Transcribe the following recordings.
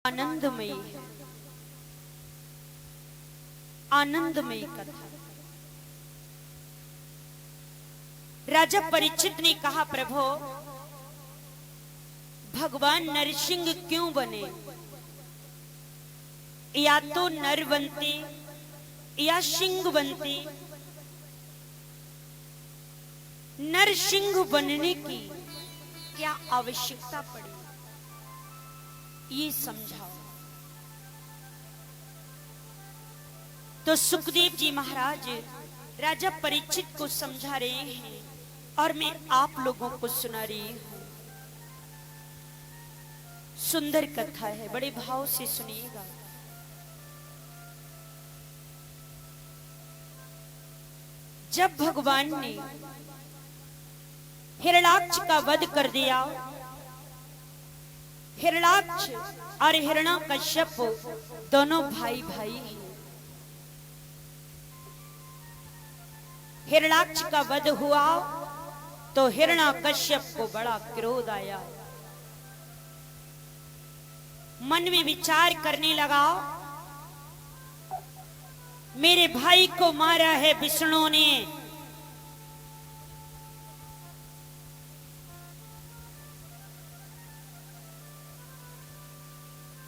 आनंदमयी है, आनंदमयी कथा। राजा परीक्षित ने कहा, प्रभु भगवान नरसिंह क्यों बने? या तो नर बनते या सिंह बनते। नरसिंह बनने की क्या आवश्यकता पड़ी, ये समझाओ। तो सुखदेव जी महाराज राजा परीक्षित को समझा रहे हैं और मैं आप लोगों को सुना रही हूं। सुंदर कथा है, बड़े भाव से सुनिएगा। जब भगवान ने हिरणाक्ष का वध कर दिया, हिरणाक्ष और हिरण्यकश्यप दोनों भाई भाई हैं। हिरणाक्ष का वध हुआ तो हिरण्यकश्यप को बड़ा क्रोध आया। मन में विचार करने लगा, मेरे भाई को मारा है विष्णु ने,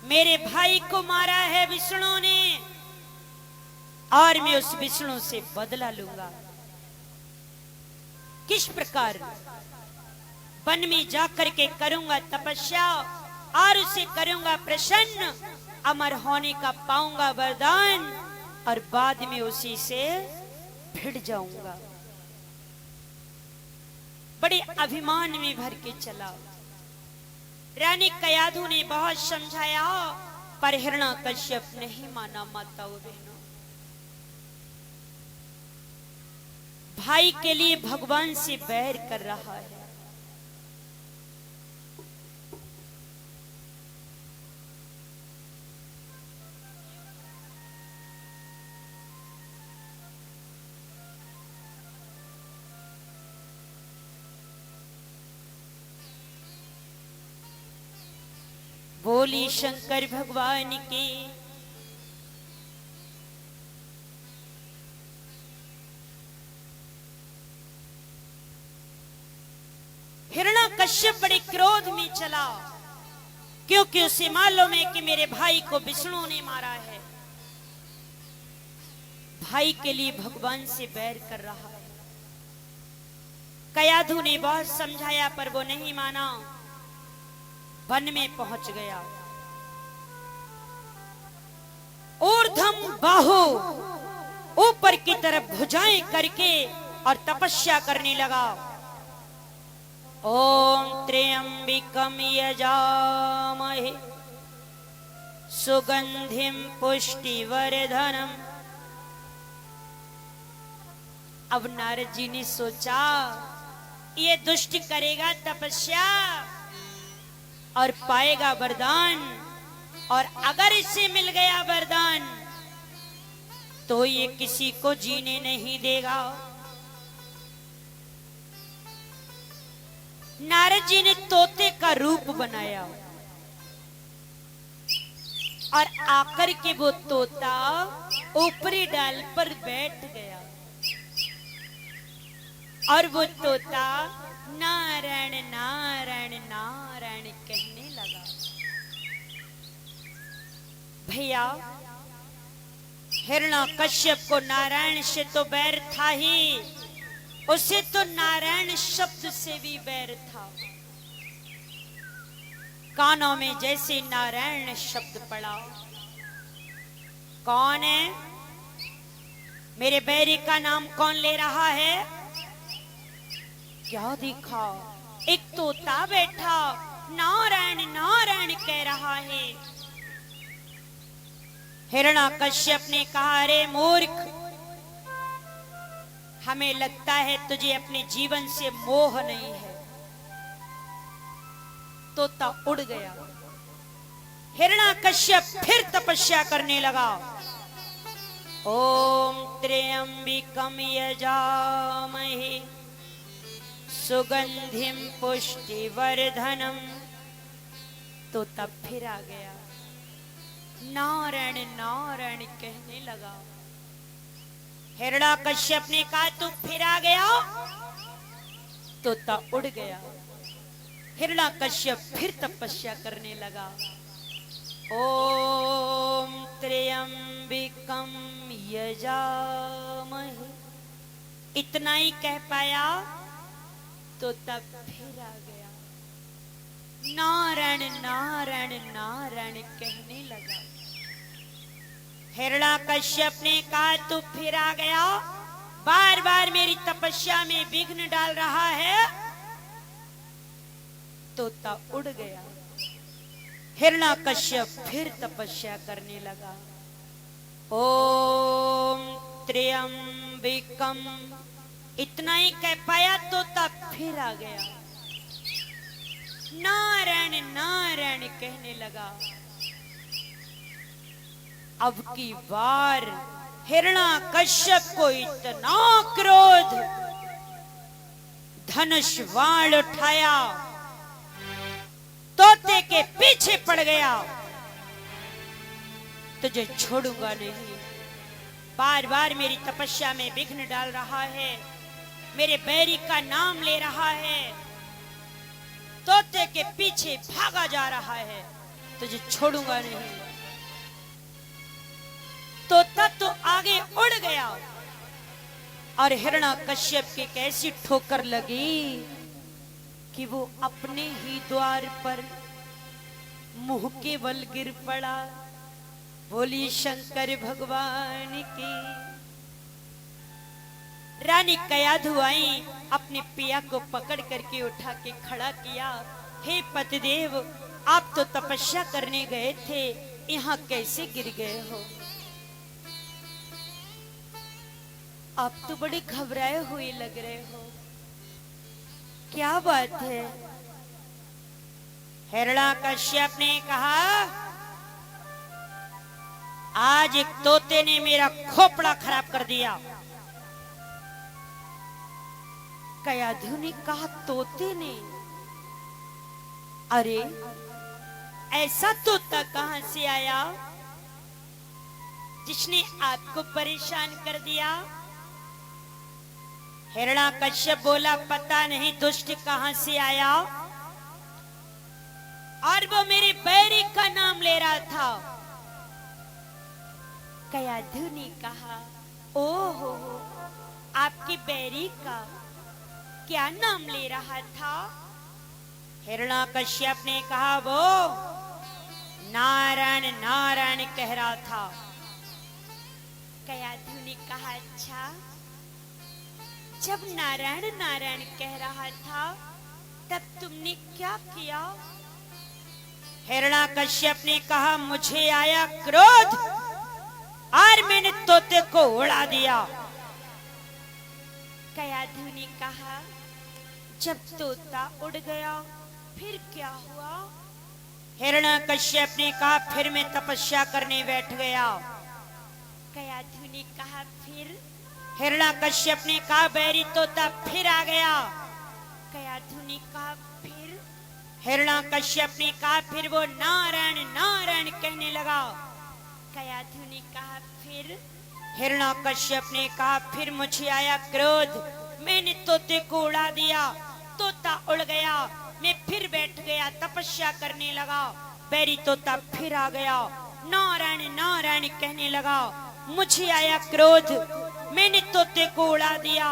मेरे भाई को मारा है विष्णु ने और मैं उस विष्णु से बदला लूंगा। किस प्रकार? वन में जाकर के करूंगा तपस्या और उसे करूंगा प्रसन्न, अमर होने का पाऊंगा वरदान और बाद में उसी से भिड़ जाऊंगा। बड़े अभिमान में भर के चला। रानी कयाधु ने बहुत समझाया पर हिरण्यकश्यप नहीं माना। माताओं बहनों, भाई के लिए भगवान से बैर कर रहा है। बोली शंकर भगवान की। हिरण्यकश्यप बड़े क्रोध में चला क्योंकि उसे मालूम है कि मेरे भाई को विष्णु ने मारा है। भाई के लिए भगवान से बैर कर रहा है। कयाधु ने बहुत समझाया पर वो नहीं माना। वन में पहुंच गया। ऊर्ध्वम बाहु, ऊपर की तरफ भुजाएं करके और तपस्या करने लगा। ओम त्र्यंबिकम यजामहे सुगंधिम पुष्टिवर्धनम। अब नारद जी ने सोचा, ये दुष्ट करेगा तपस्या और पाएगा वरदान, और अगर इसे मिल गया वरदान तो ये किसी को जीने नहीं देगा। नारद जी ने तोते का रूप बनाया और आकर के वो तोता ऊपरी डाल पर बैठ गया और वो तोता नारायण नारायण नारायण कहने लगा। भैया, हिरण्यकश्यप को नारायण से तो बैर था ही, उसे तो नारायण शब्द से भी बैर था। कानों में जैसे नारायण शब्द पड़ा, कौन है? मेरे बैरी का नाम कौन ले रहा है? क्या देखा? एक तोता बैठा नारायण नारायण कह रहा है। हिरण्यकश्यप ने कहा, अरे मूर्ख, हमें लगता है तुझे अपने जीवन से मोह नहीं है। तोता उड़ गया। हिरण्यकश्यप फिर तपस्या करने लगा। ओम त्र्यंबिकम यजामहे सुगंधिम पुष्टिवर्धनम। तो तब फिर आ गया। नारायण नारायण कहने लगा। हिरण्याकश्यप ने कहा तू फिर आ गया। तोता उड़ गया। हिरण्याकश्यप फिर तपस्या करने लगा। ओम त्र्यंबकं यजामहे, इतना ही कह पाया तो तब फिर आ गया। नारायण नारायण नारायण कहने लगा। हिरण्याकश्यप ने कहा तू फिर आ गया, बार बार मेरी तपस्या में विघ्न डाल रहा है। तोता उड़ गया। हिरण्याकश्यप फिर तपस्या करने लगा। ओम त्र्यंबकं, इतना ही कह पाया तोता फिर आ गया। नारायण नारायण कहने लगा। अब की बार हिरण्याकश्यप को इतना क्रोध, धनुष बाण उठाया, तोते के पीछे पड़ गया। तुझे छोड़ूंगा नहीं, बार बार मेरी तपस्या में विघ्न डाल रहा है, मेरे बैरी का नाम ले रहा है, तोते के पीछे भागा जा रहा है, तुझे छोड़ूंगा नहीं। तोता तो आगे उड़ गया और हिरण्याकश्यप की कैसी ठोकर लगी कि वो अपने ही द्वार पर मुंह के बल गिर पड़ा। बोली शंकर भगवान की। रानी कयाधु आई, अपने पिया को पकड़ करके उठा के खड़ा किया। हे पतिदेव, आप तो तपस्या करने गए थे, यहाँ कैसे गिर गए हो? आप तो बड़े घबराए हुए लग रहे हो, क्या बात है? हिरण्याकश्यप ने कहा आज एक तोते ने मेरा खोपड़ा खराब कर दिया। कयाधु ने कहा तोते ने? अरे ऐसा तोता कहां से आया जिसने आपको परेशान कर दिया? हिरण्याकश्यप बोला पता नहीं दुष्ट कहां से आया, और वो मेरे बैरी का नाम ले रहा था। कयाधु ने कहा ओहो, आपके बैरी का क्या नाम ले रहा था? हिरण्याकश्यप ने कहा वो नारायण नारायण कह रहा था। कयाधु ने कहा अच्छा, जब नारायण नारायण कह रहा था तब तुमने क्या किया? हिरण्याकश्यप ने कहा मुझे आया क्रोध और मैंने तोते को उड़ा दिया। कयाधु ने कहा जब तोता उड़ गया फिर क्या हुआ? हिरण्याकश्यप ने कहा फिर मैं तपस्या करने बैठ गया। कयाधु ने कहा फिर? हिरण्याकश्यप ने कहा बैरी तोता फिर आ गया। कयाधु ने कहा फिर? हिरण्याकश्यप ने कहा फिर वो नारायण नारायण कहने लगा। कयाधु ने कहा फिर? हिरण्याकश्यप ने कहा फिर मुझे आया क्रोध, मैंने तोते को उड़ा दिया, तोता उड़ गया, मैं फिर बैठ गया, तपस्या करने लगा, बैरी तोता फिर आ गया, नारायण नारायण कहने लगा, मुझे आया क्रोध, मैंने तोते को उड़ा दिया,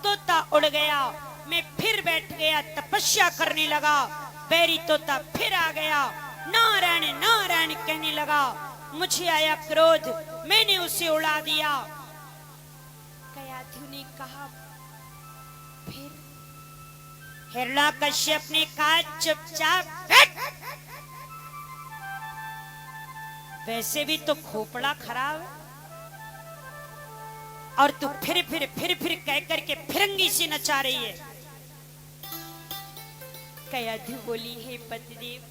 तोता उड़ गया, मैं फिर बैठ गया, तपस्या करने लगा, बैरी तोता फिर आ गया, नारायण नारायण कहने लगा, मुझे आया क्रोध, मैंने उसे उड़ा दिया। कयाधु ने कहा फिर? हिरण्याकश्यप ने कहा चुपचाप बैठ, वैसे भी तो खोपड़ा खराब है और तू फिर कह करके फिरंगी से नचा रही है। कयाधु बोली हे पतिदेव,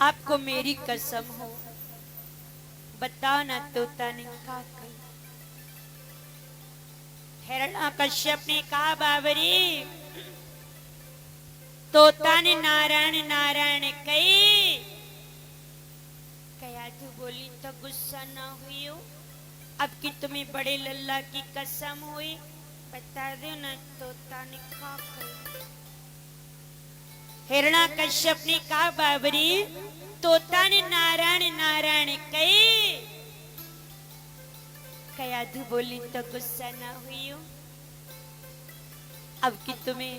आपको मेरी कसम हो, बताना तोता ने क्या कही? हिरण्याकश्यप ने कहा बाबरी, तोता ने नारायण नारायण कही। कयाधु बोली तो गुस्सा ना हुई हो, अब कि तुम्हें बड़े लल्ला की कसम हुई, बता दो ना तोता ने खा गई। हिरणा कश्यप ने कहा बाबरी तोता ने नारायण नारायण कही। कयाधु बोली तो गुस्सा ना हुई हो, अब कि तुम्हें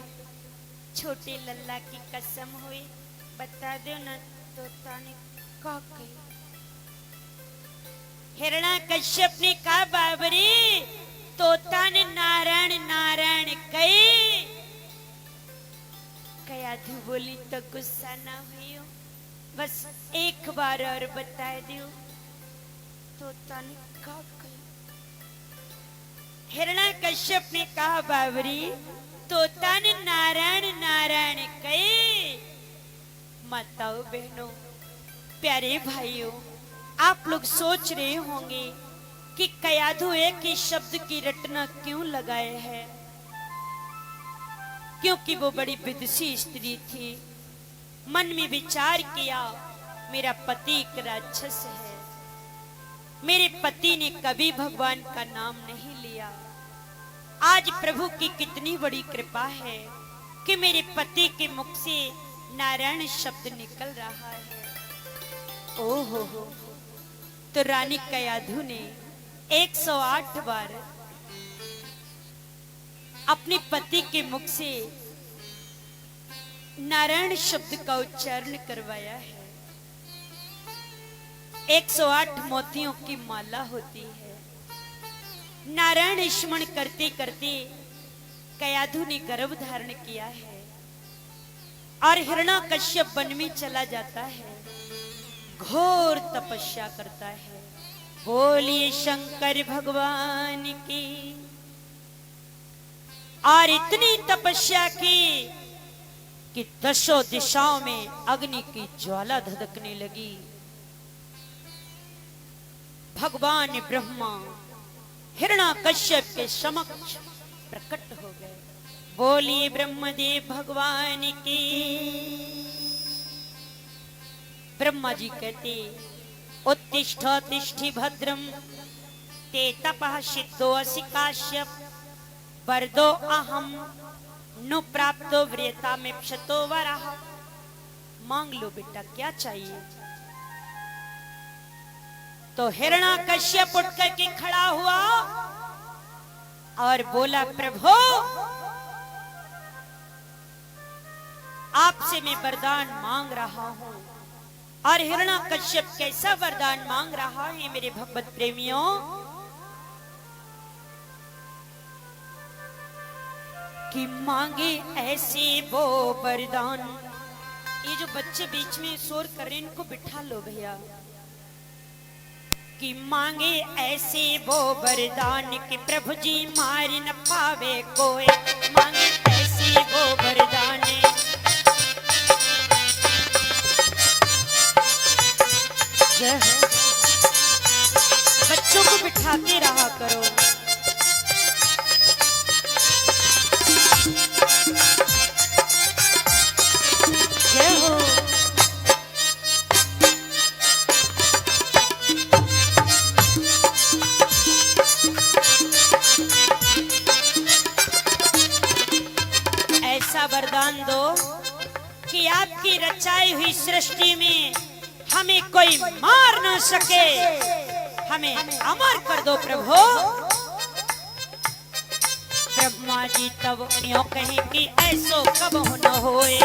छोटे लल्ला की कसम हुई, बता दो ना तोता ने क्या कही। हिरणा कश्यप ने कहा बाबरी तोता ने नारायण नारायण कही। कयाधु बोली तो गुस्सा ना हुई हो, बस एक बार और बता दो तोता ने क्या कही। हिरणा कश्यप ने कहा बाबरी तोता ने नारायण नारायण कही। माताओं बहनों प्यारे भाइयों, आप लोग सोच रहे होंगे कि कयाधु एक ही शब्द की रटना क्यों लगाए है, क्योंकि वो बड़ी विदुषी स्त्री थी। मन में विचार किया मेरा पति एक राक्षस है, मेरे पति ने कभी भगवान का नाम नहीं लिया। आज प्रभु की कितनी बड़ी कृपा है कि मेरे पति के मुख से नारायण शब्द निकल रहा है। ओहो हो, तो रानी कयाधु ने 108 बार अपने पति के मुख से नारायण शब्द का उच्चारण करवाया है। 108 मोतियों की माला होती है। नारायण स्मरण करते करते कयाधु ने गर्भ धारण किया है और हिरण्यकश्यप वन में चला जाता है, घोर तपस्या करता है। बोलिए शंकर भगवान की। और इतनी तपस्या की कि दशों दिशाओं में अग्नि की ज्वाला धधकने लगी। भगवान ब्रह्मा हिरण्यकश्यप के समक्ष प्रकट हो गए। बोलिए ब्रह्मदेव भगवान की। ब्रह्मा जी कहते उत्तिष्ठ तिष्ठि भद्रम ते तपः सिद्धो असि काश्यप वरदो अहम नु प्राप्तो व्रेता में क्षतो वरः। मांग लो बेटा क्या चाहिए। तो हिरण्यकश्यप उठ करके खड़ा हुआ और बोला प्रभु आपसे मैं वरदान मांग रहा हूं। और हिरण्यकश्यप कैसा वरदान मांग रहा है मेरे भगवत प्रेमियों, कि मांगे ऐसे वो वरदान। ये जो बच्चे बीच में शोर कर रहे हैं इनको बिठा लो भैया। कि मांगे ऐसे वो वरदान कि प्रभु जी मार न पावे कोई। मांगे ऐसे वो वरदान बच्चों को बिठाते रहा करो। जय हो। वरदान दो कि आपकी रचाई हुई सृष्टि में हमें कोई मार न सके, हमें अमर कर दो प्रभु। ब्रह्मा जी तब यूं कहे कि ऐसो कब न होए।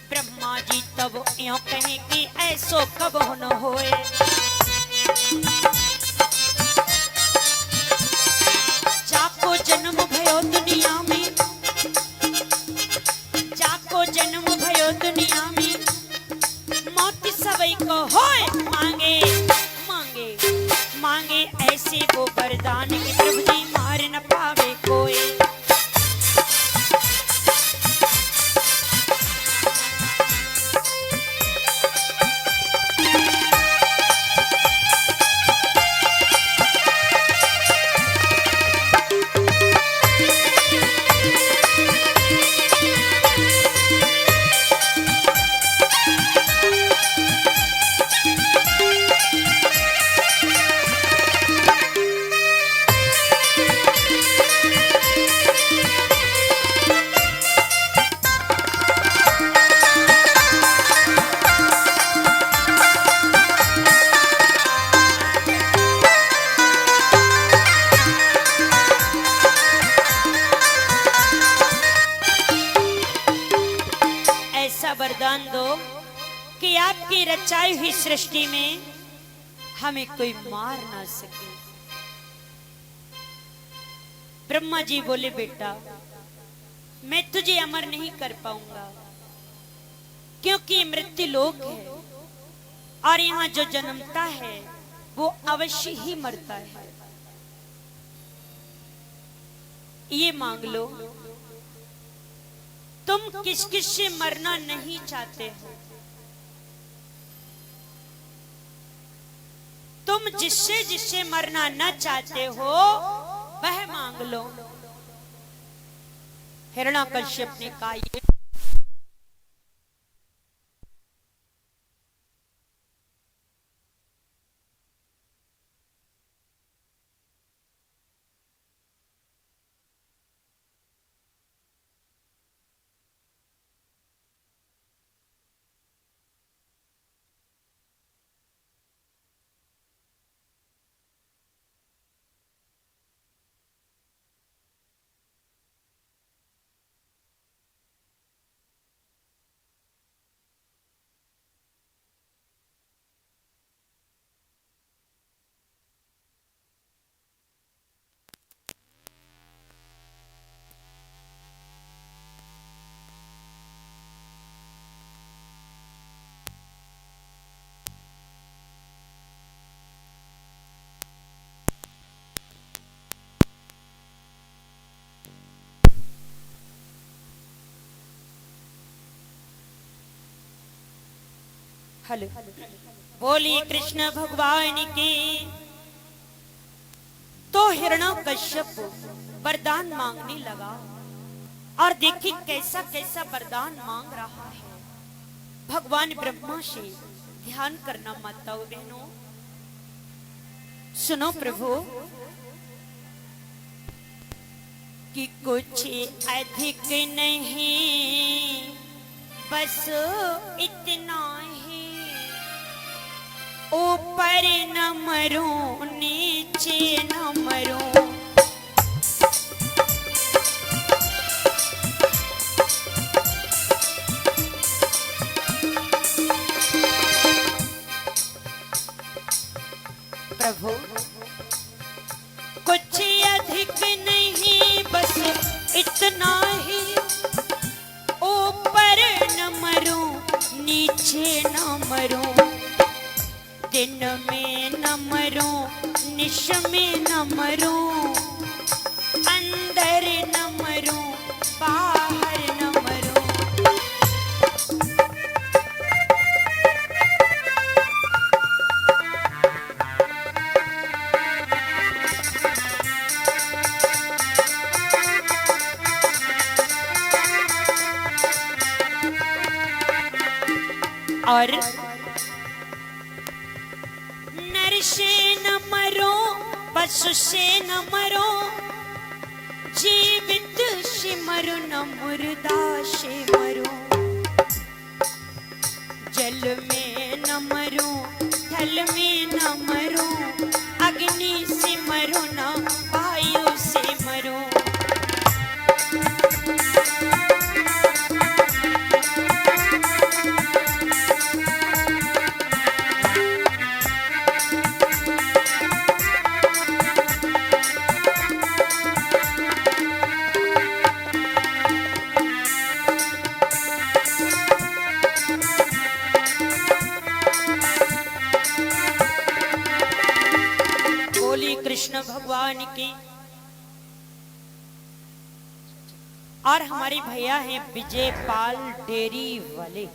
ब्रह्मा जी तब यूं कहे कि ऐसो कब न होए। जन्म भयो दुनिया में, जाको जन्म भयो दुनिया में, मौत सबई को होए। मांगे मांगे मांगे ऐसे वो वरदान कि प्रभु जी मार न पावे कोई। वरदान दो कि आपकी रचाई हुई सृष्टि में हमें कोई मार ना सके। ब्रह्मा जी बोले, बेटा मैं तुझे अमर नहीं कर पाऊंगा, क्योंकि मृत्यु लोक है और यहां जो जन्मता है वो अवश्य ही मरता है। ये मांग लो, तुम किस किस से मरना नहीं चाहते हो? तुम जिससे जिससे मरना न चाहते हो वह मांग लो। हिरण्याकश्यप ने कहा, ये हेलो बोली कृष्ण भगवान की। तो हिरण्याकश्यप वरदान मांगने लगा और देखिए कैसा कैसा वरदान मांग रहा है। भगवान ब्रह्मा से ध्यान करना माताओं बहनों, सुनो प्रभु कि कुछ अधिक नहीं, बस इतना ही, ऊपर न मरूं नीचे न मरूं। प्रभु कुछ अधिक नहीं, बस इतना ही, ऊपर न मरूं नीचे न मरूं। दिन में न मरूं निश में न मरूं, अंदर न मरूं बाहर न मरूं। और नर से न मरो, पशु से न मरो, जीवित से मरो न मुर्दा से मरो। जल में न मरो, थल में न मरो, अग्नि से मरो न वायु से मरो। कृष्ण भगवान की। और हमारे भैया हैं विजय पाल डेरी वाले।